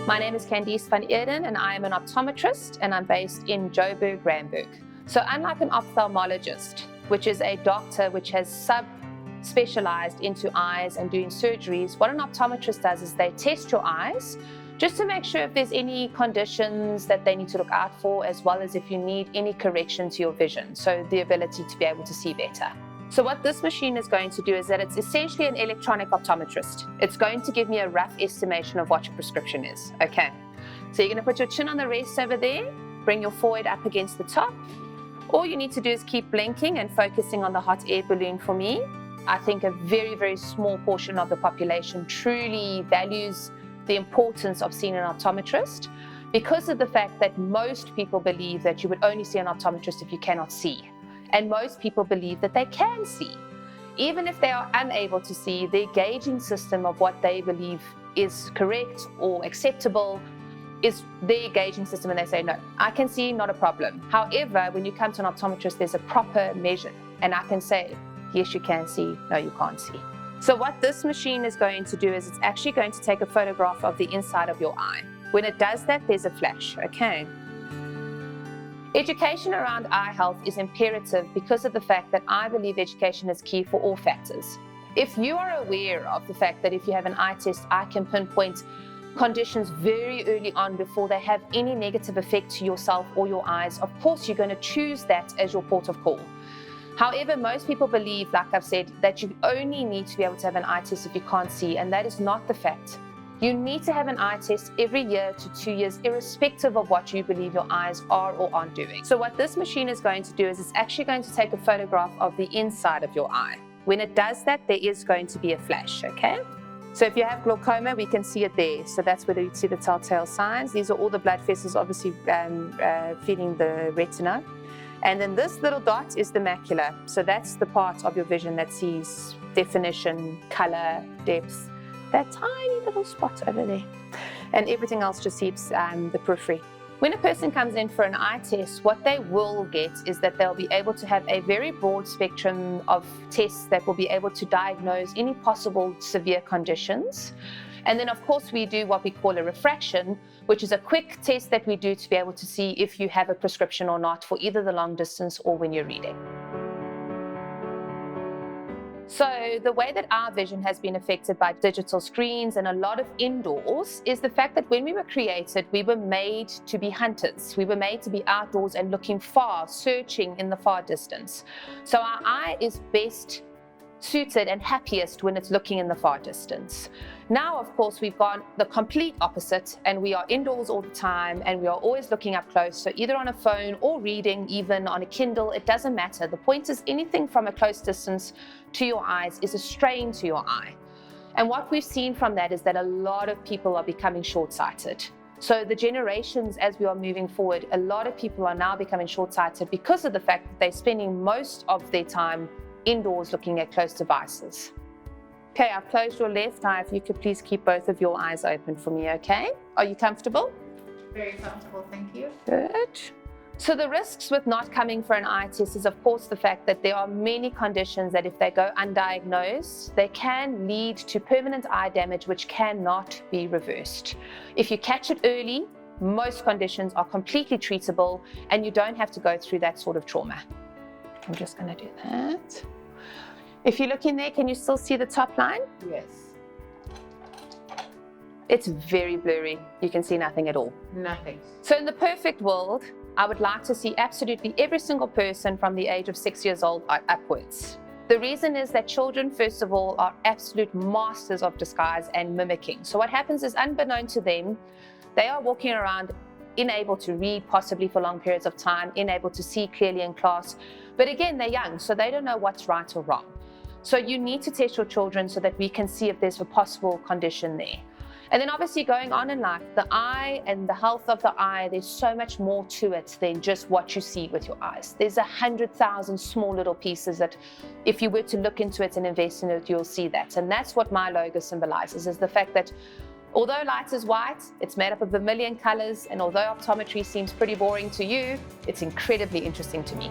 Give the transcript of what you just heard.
My name is Candeece van Eeden and I am an optometrist and I'm based in Joburg, Randburg. So unlike an ophthalmologist, which is a doctor which has sub-specialized into eyes and doing surgeries, what an optometrist does is they test your eyes just to make sure if there's any conditions that they need to look out for, as well as if you need any correction to your vision, so the ability to be able to see better. So what this machine is going to do is that it's essentially an electronic optometrist. It's going to give me a rough estimation of what your prescription is. Okay, so you're going to put your chin on the rest over there, bring your forehead up against the top. All you need to do is keep blinking and focusing on the hot air balloon for me. I think a very, very small portion of the population truly values the importance of seeing an optometrist because of the fact that most people believe that you would only see an optometrist if you cannot see. And most people believe that they can see. Even if they are unable to see, their gauging system of what they believe is correct or acceptable is their gauging system, and they say, no, I can see, not a problem. However, when you come to an optometrist, there's a proper measure, and I can say, yes, you can see, no, you can't see. So what this machine is going to do is it's actually going to take a photograph of the inside of your eye. When it does that, there's a flash, okay? Education around eye health is imperative because of the fact that I believe education is key for all factors. If you are aware of the fact that if you have an eye test, I can pinpoint conditions very early on before they have any negative effect to yourself or your eyes, of course you're going to choose that as your port of call. However, most people believe, like I've said, that you only need to be able to have an eye test if you can't see, and that is not the fact. You need to have an eye test every year to 2 years, irrespective of what you believe your eyes are or aren't doing. So what this machine is going to do is it's actually going to take a photograph of the inside of your eye. When it does that, there is going to be a flash, okay? So if you have glaucoma, we can see it there. So that's where you see the telltale signs. These are all the blood vessels obviously feeding the retina. And then this little dot is the macula. So that's the part of your vision that sees definition, color, depth, that tiny little spot over there. And everything else just sees the periphery. When a person comes in for an eye test, what they will get is that they'll be able to have a very broad spectrum of tests that will be able to diagnose any possible severe conditions. And then, of course, we do what we call a refraction, which is a quick test that we do to be able to see if you have a prescription or not for either the long distance or when you're reading. So the way that our vision has been affected by digital screens and a lot of indoors is the fact that when we were created, we were made to be hunters. We were made to be outdoors and looking far, searching in the far distance. So our eye is best suited and happiest when it's looking in the far distance. Now, of course, we've gone the complete opposite and we are indoors all the time and we are always looking up close. So either on a phone or reading, even on a Kindle, it doesn't matter. The point is anything from a close distance to your eyes is a strain to your eye. And what we've seen from that is that a lot of people are becoming short-sighted. So the generations, as we are moving forward, a lot of people are now becoming short-sighted because of the fact that they're spending most of their time indoors looking at close devices. Okay, I've closed your left eye. If you could please keep both of your eyes open for me, okay? Are you comfortable? Very comfortable, thank you. Good. So the risks with not coming for an eye test is, of course, the fact that there are many conditions that if they go undiagnosed, they can lead to permanent eye damage, which cannot be reversed. If you catch it early, most conditions are completely treatable and you don't have to go through that sort of trauma. I'm just going to do that. If you look in there, can you still see the top line? Yes. It's very blurry. You can see nothing at all. Nothing. So in the perfect world, I would like to see absolutely every single person from the age of 6 years old upwards. The reason is that children, first of all, are absolute masters of disguise and mimicking. So what happens is, unbeknown to them, they are walking around unable to read possibly for long periods of time, unable to see clearly in class. But again, they're young, so they don't know what's right or wrong. So you need to test your children so that we can see if there's a possible condition there. And then obviously going on in life, the eye and the health of the eye, there's so much more to it than just what you see with your eyes. There's 100,000 small little pieces that if you were to look into it and invest in it, you'll see that. And that's what my logo symbolizes, is the fact that although light is white, it's made up of a million colors, and although optometry seems pretty boring to you, it's incredibly interesting to me.